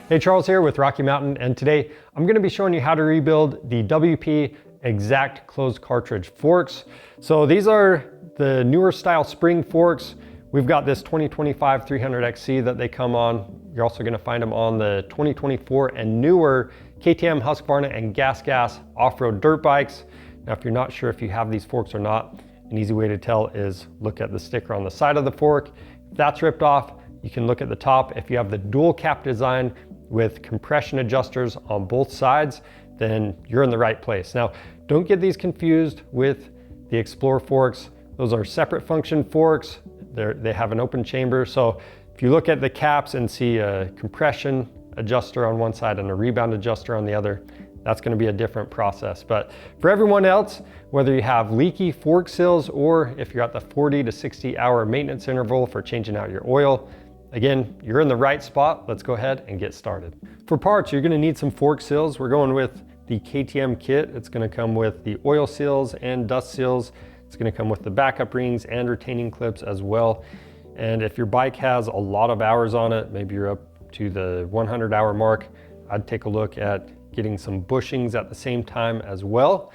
Hey, Charles here with Rocky Mountain, and today I'm going to be showing you how to rebuild the WP XACT closed cartridge forks. So these are the newer style spring forks. We've got this 2025 300XC that they come on. You're also going to find them on the 2024 and newer KTM, Husqvarna, and GASGAS off-road dirt bikes. Now, if you're not sure if you have these forks or not, an easy way to tell is look at the sticker on the side of the fork. If that's ripped off, you can look at the top. If you have the dual cap design with compression adjusters on both sides, then you're in the right place. Now, don't get these confused with the Explorer forks. Those are separate function forks. They have an open chamber. So if you look at the caps and see a compression adjuster on one side and a rebound adjuster on the other, that's going to be a different process. But for everyone else, whether you have leaky fork seals or if you're at the 40 to 60 hour maintenance interval for changing out your oil, again, you're in the right spot. Let's go ahead and get started. For parts, you're going to need some fork seals. We're going with the KTM kit. It's going to come with the oil seals and dust seals. It's going to come with the backup rings and retaining clips as well. And if your bike has a lot of hours on it, maybe you're up to the 100-hour mark, I'd take a look at getting some bushings at the same time as well.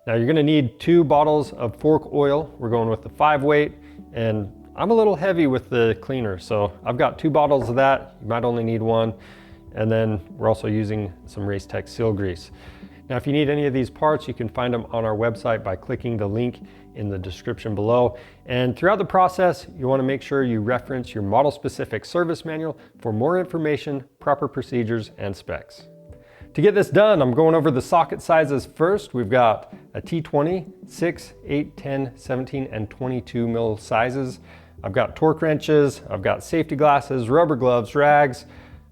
Now you're going to need 2 bottles of fork oil. We're going with the 5 weight, and I'm a little heavy with the cleaner, so I've got 2 bottles of that. You might only need 1. And then we're also using some Racetech seal grease. Now, if you need any of these parts, you can find them on our website by clicking the link in the description below. And throughout the process, you want to make sure you reference your model-specific service manual for more information, proper procedures, and specs. To get this done, I'm going over the socket sizes first. We've got a T20, 6, 8, 10, 17, and 22 mil sizes. I've got torque wrenches, I've got safety glasses, rubber gloves, rags,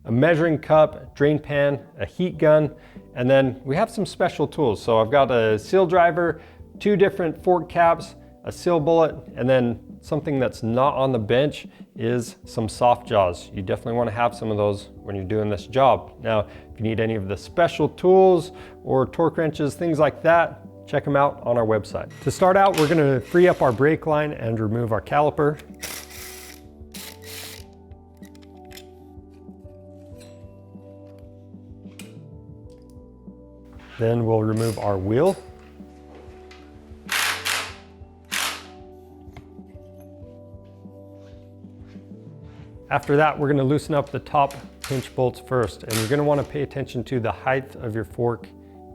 a measuring cup, drain pan, a heat gun, and then we have some special tools. So I've got a seal driver, 2 different fork caps, a seal bullet, and then something that's not on the bench is some soft jaws. You definitely want to have some of those when you're doing this job. Now, if you need any of the special tools or torque wrenches, things like that, check them out on our website. To start out, we're going to free up our brake line and remove our caliper. Then we'll remove our wheel. After that, we're going to loosen up the top pinch bolts first, and you're going to want to pay attention to the height of your fork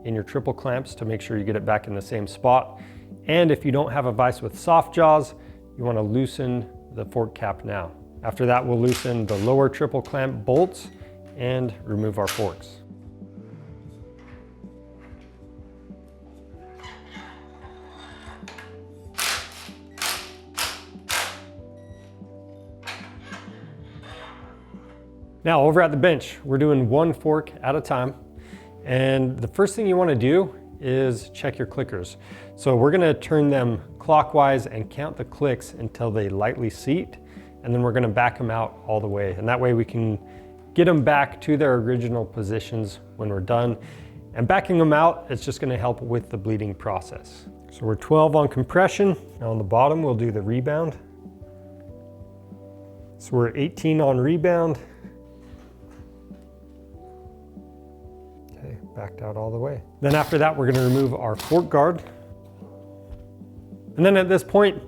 in your triple clamps to make sure you get it back in the same spot. And if you don't have a vise with soft jaws, you want to loosen the fork cap now. After that, we'll loosen the lower triple clamp bolts and remove our forks. Now, over at the bench, we're doing 1 fork at a time. And the first thing you want to do is check your clickers. So we're going to turn them clockwise and count the clicks until they lightly seat. And then we're going to back them out all the way. And that way we can get them back to their original positions when we're done. And backing them out, it's just going to help with the bleeding process. So we're 12 on compression. Now on the bottom, we'll do the rebound. So we're 18 on rebound. Backed out all the way. Then after that, we're going to remove our fork guard. And then at this point,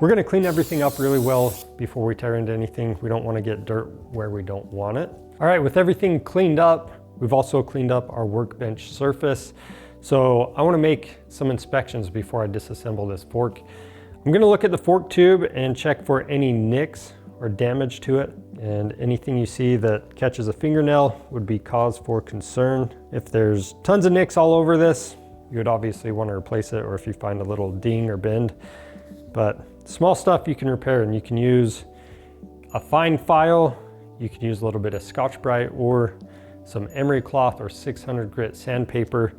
we're going to clean everything up really well before we tear into anything. We don't want to get dirt where we don't want it. All right, with everything cleaned up, we've also cleaned up our workbench surface. So I want to make some inspections before I disassemble this fork. I'm going to look at the fork tube and check for any nicks or damage to it. And anything you see that catches a fingernail would be cause for concern. If there's tons of nicks all over this, you would obviously want to replace it, or if you find a little ding or bend. But small stuff you can repair, and you can use a fine file, you can use a little bit of Scotch-Brite or some emery cloth or 600 grit sandpaper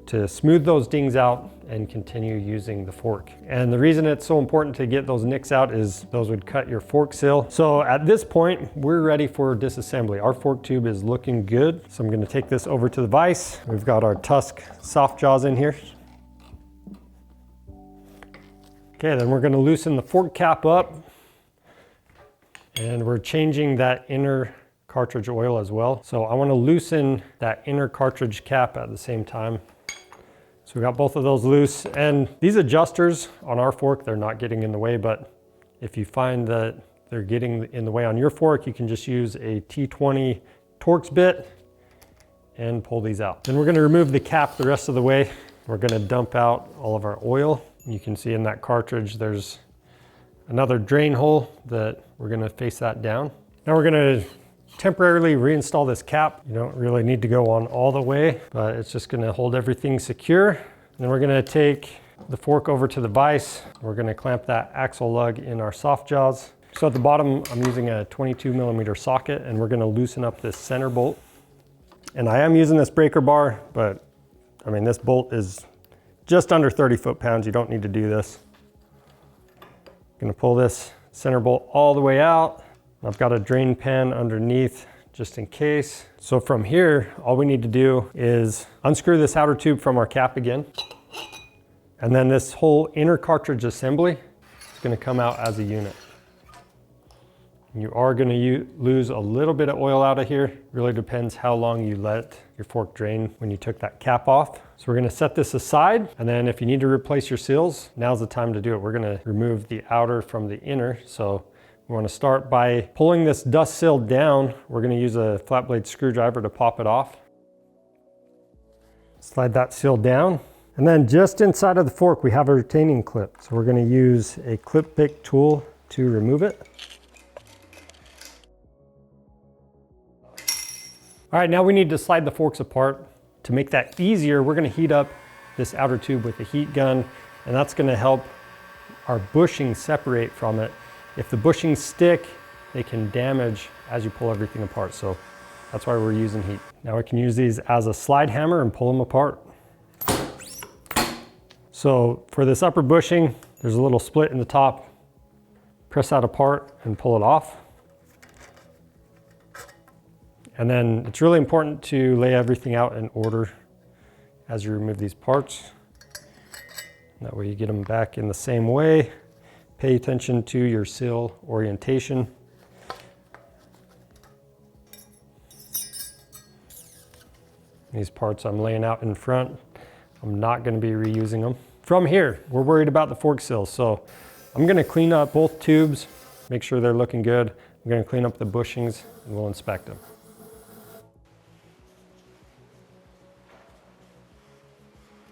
to smooth those dings out and continue using the fork. And the reason it's so important to get those nicks out is those would cut your fork seal. So at this point, we're ready for disassembly. Our fork tube is looking good. So I'm gonna take this over to the vise. We've got our Tusk soft jaws in here. Okay, then we're gonna loosen the fork cap up, and we're changing that inner cartridge oil as well. So I want to loosen that inner cartridge cap at the same time. So we got both of those loose, and these adjusters on our fork, they're not getting in the way, but if you find that they're getting in the way on your fork, you can just use a T20 Torx bit and pull these out. Then we're going to remove the cap the rest of the way. We're going to dump out all of our oil. You can see in that cartridge there's another drain hole that we're going to face that down. Now we're going to temporarily reinstall this cap. You don't really need to go on all the way, but it's just going to hold everything secure. Then we're going to take the fork over to the vise. We're going to clamp that axle lug in our soft jaws. So at the bottom, I'm using a 22mm socket, and we're going to loosen up this center bolt. And I am using this breaker bar, but I mean, this bolt is just under 30 foot-pounds. You don't need to do this. I'm going to pull this center bolt all the way out. I've got a drain pan underneath just in case. So from here, all we need to do is unscrew this outer tube from our cap again. And then this whole inner cartridge assembly is going to come out as a unit. You are going to lose a little bit of oil out of here. Really depends how long you let your fork drain when you took that cap off. So we're going to set this aside, and then if you need to replace your seals, now's the time to do it. We're going to remove the outer from the inner. So we want to start by pulling this dust seal down. We're going to use a flat blade screwdriver to pop it off. Slide that seal down. And then just inside of the fork, we have a retaining clip. So we're going to use a clip pick tool to remove it. All right, now we need to slide the forks apart. To make that easier, we're going to heat up this outer tube with a heat gun, and that's going to help our bushings separate from it. If the bushings stick, they can damage as you pull everything apart. So that's why we're using heat. Now we can use these as a slide hammer and pull them apart. So for this upper bushing, there's a little split in the top. Press that apart and pull it off. And then it's really important to lay everything out in order as you remove these parts. That way you get them back in the same way. Pay attention to your seal orientation. These parts I'm laying out in front, I'm not going to be reusing them. From here, we're worried about the fork seals. So I'm going to clean up both tubes, make sure they're looking good. I'm going to clean up the bushings and we'll inspect them.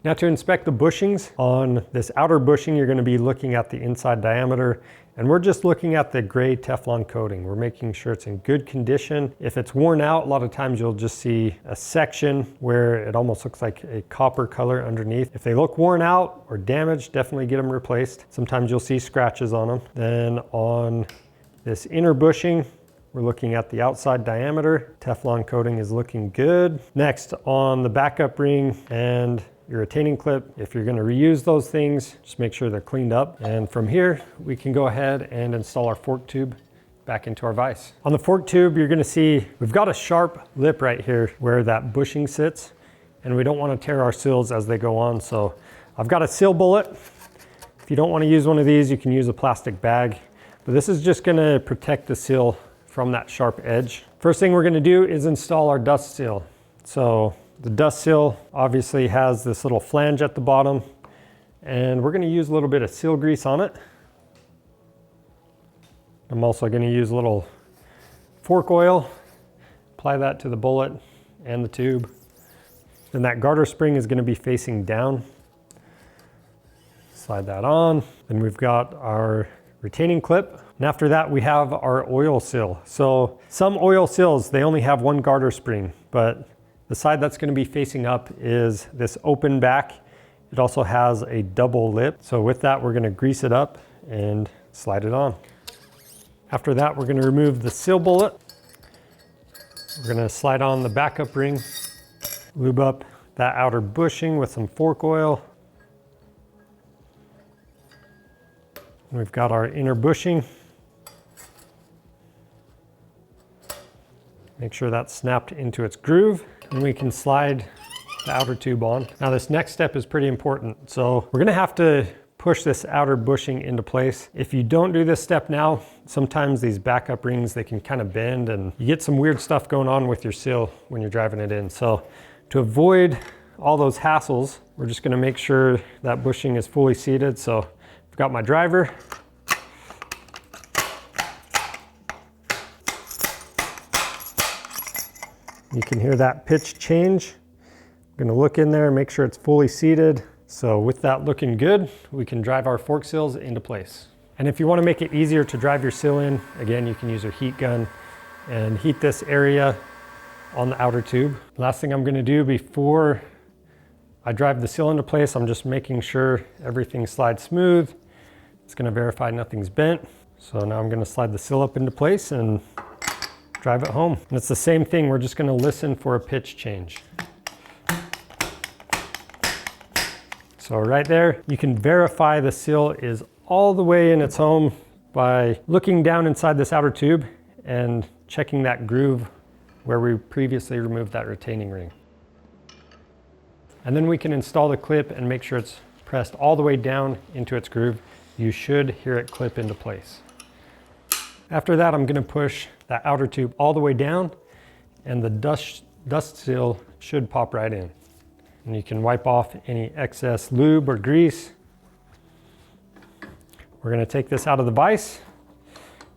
Now to inspect the bushings, on this outer bushing, you're going to be looking at the inside diameter, and we're just looking at the gray Teflon coating. We're making sure it's in good condition. If it's worn out, a lot of times you'll just see a section where it almost looks like a copper color underneath. If they look worn out or damaged, definitely get them replaced. Sometimes you'll see scratches on them. Then on this inner bushing, we're looking at the outside diameter. Teflon coating is looking good. Next, on the backup ring and your retaining clip, if you're going to reuse those things, just make sure they're cleaned up. And from here, we can go ahead and install our fork tube back into our vise. On the fork tube, you're going to see we've got a sharp lip right here where that bushing sits, and we don't want to tear our seals as they go on. So I've got a seal bullet. If you don't want to use one of these, you can use a plastic bag, but this is just going to protect the seal from that sharp edge. First thing we're going to do is install our dust seal. So the dust seal obviously has this little flange at the bottom, and we're going to use a little bit of seal grease on it. I'm also going to use a little fork oil, apply that to the bullet and the tube. Then that garter spring is going to be facing down. Slide that on. Then we've got our retaining clip. And after that, we have our oil seal. So some oil seals, they only have one garter spring, but the side that's going to be facing up is this open back. It also has a double lip. So with that, we're going to grease it up and slide it on. After that, we're going to remove the seal bullet. We're going to slide on the backup ring, lube up that outer bushing with some fork oil. And we've got our inner bushing. Make sure that's snapped into its groove, and we can slide the outer tube on. Now this next step is pretty important. So we're gonna have to push this outer bushing into place. If you don't do this step now, sometimes these backup rings, they can kind of bend and you get some weird stuff going on with your seal when you're driving it in. So to avoid all those hassles, we're just gonna make sure that bushing is fully seated. So I've got my driver. You can hear that pitch change. I'm gonna look in there and make sure it's fully seated. So with that looking good, we can drive our fork seals into place. And if you wanna make it easier to drive your seal in, again, you can use your heat gun and heat this area on the outer tube. Last thing I'm gonna do before I drive the seal into place, I'm just making sure everything slides smooth. It's gonna verify nothing's bent. So now I'm gonna slide the seal up into place and drive it home. And it's the same thing, we're just gonna listen for a pitch change. So right there, you can verify the seal is all the way in its home by looking down inside this outer tube and checking that groove where we previously removed that retaining ring. And then we can install the clip and make sure it's pressed all the way down into its groove. You should hear it clip into place. After that, I'm gonna push that outer tube all the way down and the dust seal should pop right in. And you can wipe off any excess lube or grease. We're gonna take this out of the vise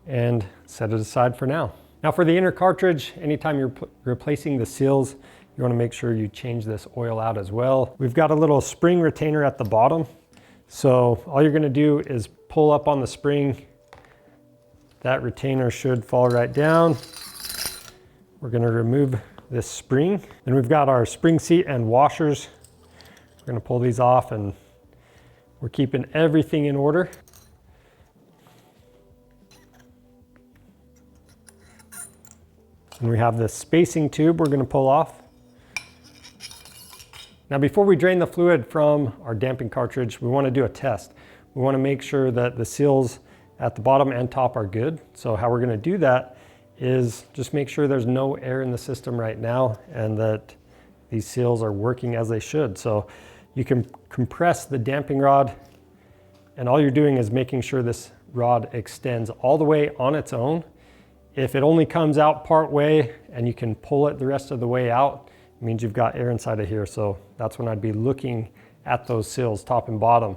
and set it aside for now. Now for the inner cartridge, anytime you're replacing the seals, you wanna make sure you change this oil out as well. We've got a little spring retainer at the bottom. So all you're gonna do is pull up on the spring. That retainer should fall right down. We're gonna remove this spring. Then we've got our spring seat and washers. We're gonna pull these off and we're keeping everything in order. And we have this spacing tube we're gonna pull off. Now before we drain the fluid from our damping cartridge, we wanna do a test. We wanna make sure that the seals at the bottom and top are good. So how we're gonna do that is just make sure there's no air in the system right now and that these seals are working as they should. So you can compress the damping rod and all you're doing is making sure this rod extends all the way on its own. If it only comes out part way and you can pull it the rest of the way out, it means you've got air inside of here. So that's when I'd be looking at those seals, top and bottom.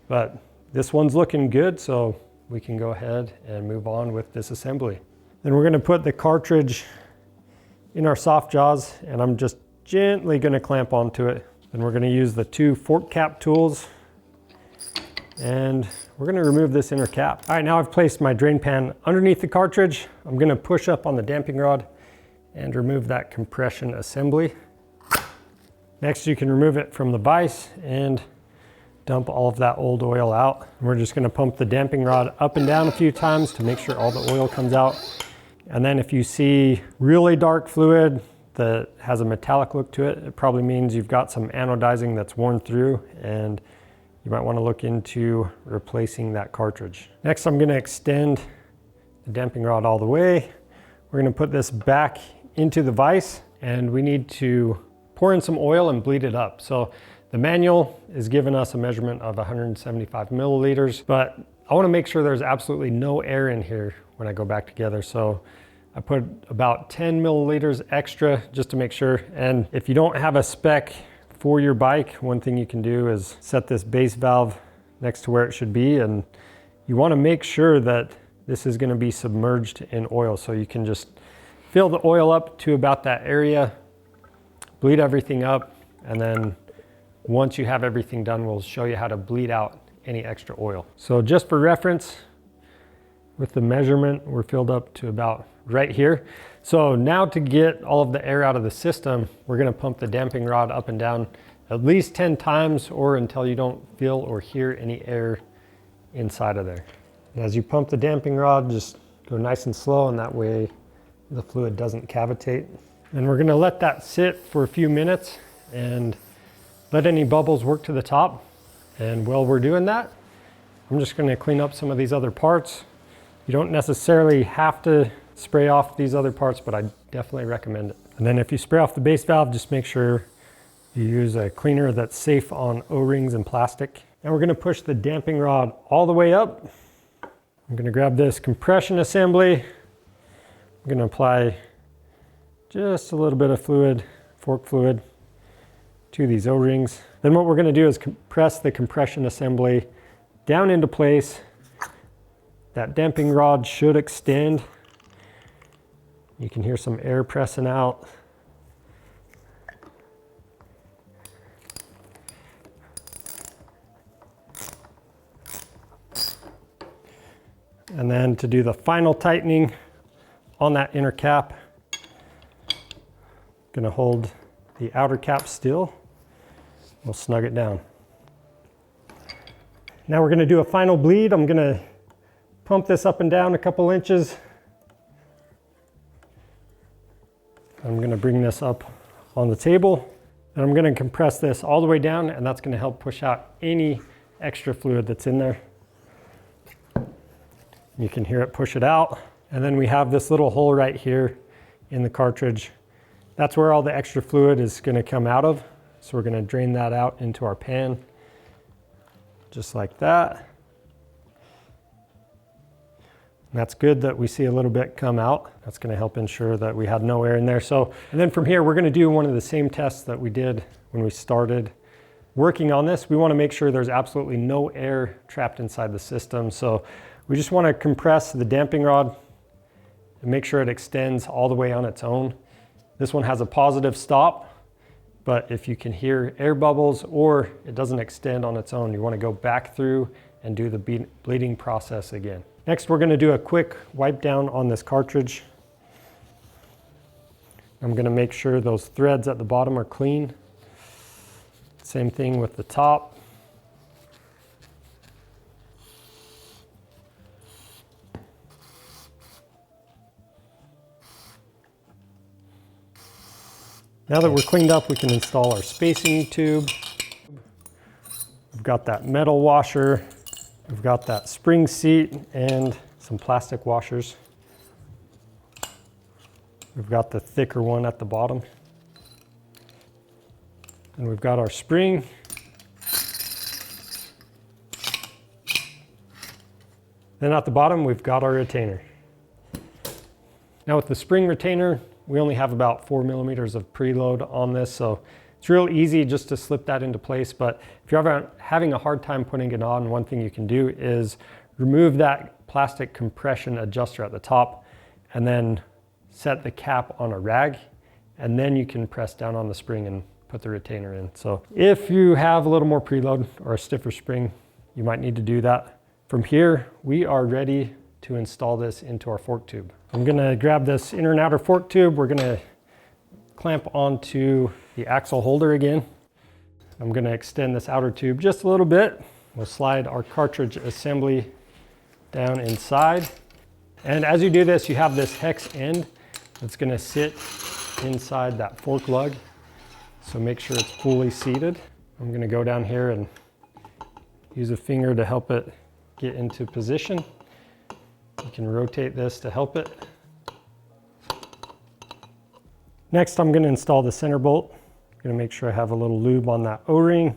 But this one's looking good, so we can go ahead and move on with disassembly. Then we're gonna put the cartridge in our soft jaws and I'm just gently gonna clamp onto it. Then we're gonna use the 2 fork cap tools and we're gonna remove this inner cap. All right, now I've placed my drain pan underneath the cartridge. I'm gonna push up on the damping rod and remove that compression assembly. Next, you can remove it from the vise and dump all of that old oil out. We're just gonna pump the damping rod up and down a few times to make sure all the oil comes out. And then if you see really dark fluid that has a metallic look to it, it probably means you've got some anodizing that's worn through and you might wanna look into replacing that cartridge. Next, I'm gonna extend the damping rod all the way. We're gonna put this back into the vise and we need to pour in some oil and bleed it up. So the manual is giving us a measurement of 175 milliliters, but I wanna make sure there's absolutely no air in here when I go back together. So I put about 10 milliliters extra just to make sure. And if you don't have a spec for your bike, one thing you can do is set this base valve next to where it should be. And you wanna make sure that this is gonna be submerged in oil. So you can just fill the oil up to about that area, bleed everything up, and then once you have everything done, we'll show you how to bleed out any extra oil. So just for reference, with the measurement, we're filled up to about right here. So now to get all of the air out of the system, we're gonna pump the damping rod up and down at least 10 times or until you don't feel or hear any air inside of there. And as you pump the damping rod, just go nice and slow and that way the fluid doesn't cavitate. And we're gonna let that sit for a few minutes and let any bubbles work to the top. And while we're doing that, I'm just gonna clean up some of these other parts. You don't necessarily have to spray off these other parts, but I definitely recommend it. And then if you spray off the base valve, just make sure you use a cleaner that's safe on O-rings and plastic. Now we're gonna push the damping rod all the way up. I'm gonna grab this compression assembly. I'm gonna apply just a little bit of fluid, fork fluid, to these O-rings. Then what we're gonna do is compress the compression assembly down into place. That damping rod should extend. You can hear some air pressing out. And then to do the final tightening on that inner cap, gonna hold the outer cap still. We'll snug it down. Now we're gonna do a final bleed. I'm gonna pump this up and down a couple inches. I'm gonna bring this up on the table, and I'm gonna compress this all the way down, and that's gonna help push out any extra fluid that's in there. You can hear it push it out. And then we have this little hole right here in the cartridge. That's where all the extra fluid is gonna come out of. So we're gonna drain that out into our pan, just like that. And that's good that we see a little bit come out. That's gonna help ensure that we had no air in there. So, and then from here, we're gonna do one of the same tests that we did when we started working on this. We wanna make sure there's absolutely no air trapped inside the system. So we just wanna compress the damping rod and make sure it extends all the way on its own. This one has a positive stop, but if you can hear air bubbles or it doesn't extend on its own, you wanna go back through and do the bleeding process again. Next, we're gonna do a quick wipe down on this cartridge. I'm gonna make sure those threads at the bottom are clean. Same thing with the top. Now that we're cleaned up, we can install our spacing tube. We've got that metal washer. We've got that spring seat and some plastic washers. We've got the thicker one at the bottom. And we've got our spring. Then at the bottom, we've got our retainer. Now with the spring retainer, we only have about 4 millimeters of preload on this, so it's real easy just to slip that into place. But if you're ever having a hard time putting it on, one thing you can do is remove that plastic compression adjuster at the top and then set the cap on a rag, and then you can press down on the spring and put the retainer in. So if you have a little more preload or a stiffer spring, you might need to do that. From here, we are ready to install this into our fork tube. I'm gonna grab this inner and outer fork tube. We're gonna clamp onto the axle holder again. I'm gonna extend this outer tube just a little bit. We'll slide our cartridge assembly down inside. And as you do this, you have this hex end that's gonna sit inside that fork lug. So make sure it's fully seated. I'm gonna go down here and use a finger to help it get into position. You can rotate this to help it. Next, I'm gonna install the center bolt. I'm gonna make sure I have a little lube on that O-ring.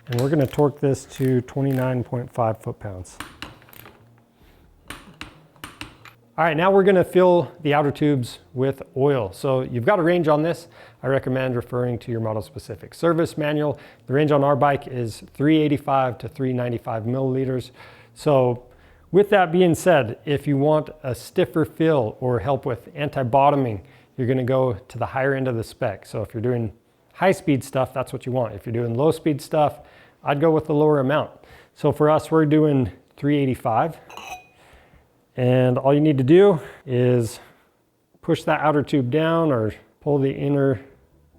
And we're gonna torque this to 29.5 foot-pounds. All right, now we're gonna fill the outer tubes with oil. So you've got a range on this. I recommend referring to your model specific service manual. The range on our bike is 385 to 395 milliliters. So with that being said, if you want a stiffer fill or help with anti-bottoming, you're gonna go to the higher end of the spec. So if you're doing high speed stuff, that's what you want. If you're doing low speed stuff, I'd go with the lower amount. So for us, we're doing 385. And all you need to do is push that outer tube down or pull the inner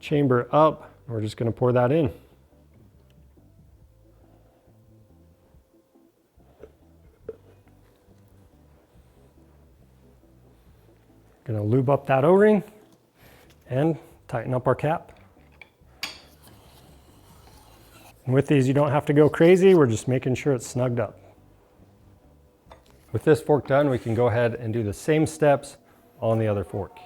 chamber up. We're just gonna pour that in. Gonna lube up that O-ring and tighten up our cap. And with these, you don't have to go crazy. We're just making sure it's snugged up. With this fork done, we can go ahead and do the same steps on the other fork.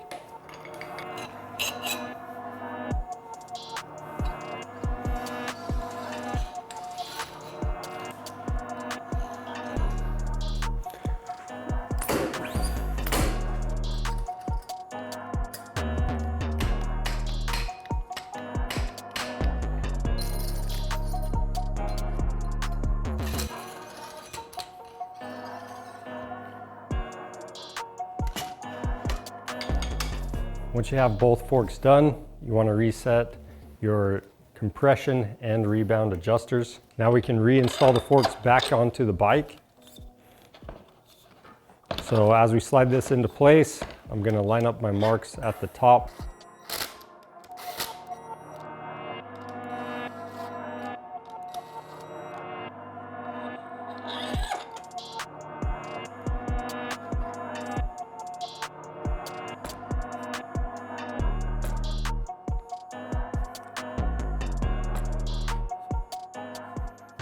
Once you have both forks done, you want to reset your compression and rebound adjusters. Now we can reinstall the forks back onto the bike. So as we slide this into place, I'm going to line up my marks at the top.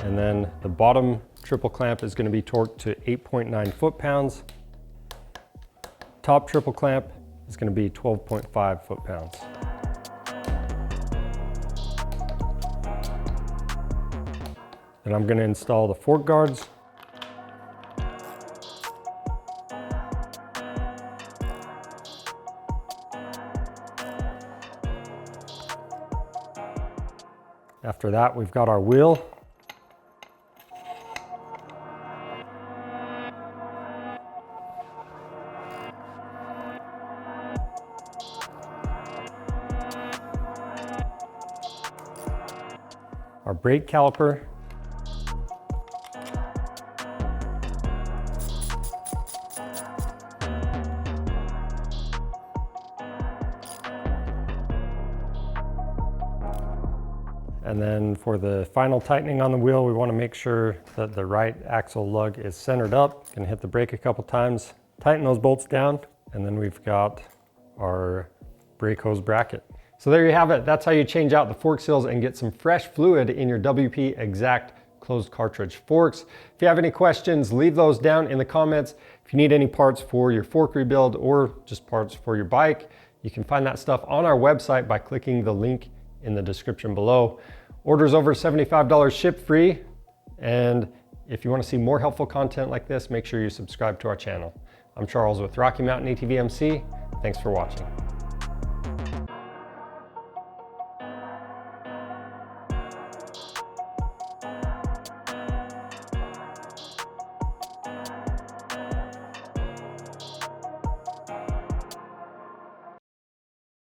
And then the bottom triple clamp is going to be torqued to 8.9 foot-pounds. Top triple clamp is going to be 12.5 foot-pounds. Then I'm going to install the fork guards. After that, we've got our wheel. Our brake caliper, and then for the final tightening on the wheel, we want to make sure that the right axle lug is centered up. Gonna hit the brake a couple times, tighten those bolts down, and then we've got our brake hose bracket. So there you have it. That's how you change out the fork seals and get some fresh fluid in your WP XACT closed cartridge forks. If you have any questions, leave those down in the comments. If you need any parts for your fork rebuild or just parts for your bike, you can find that stuff on our website by clicking the link in the description below. Orders over $75 ship free. And if you want to see more helpful content like this, make sure you subscribe to our channel. I'm Charles with Rocky Mountain ATV MC. Thanks for watching.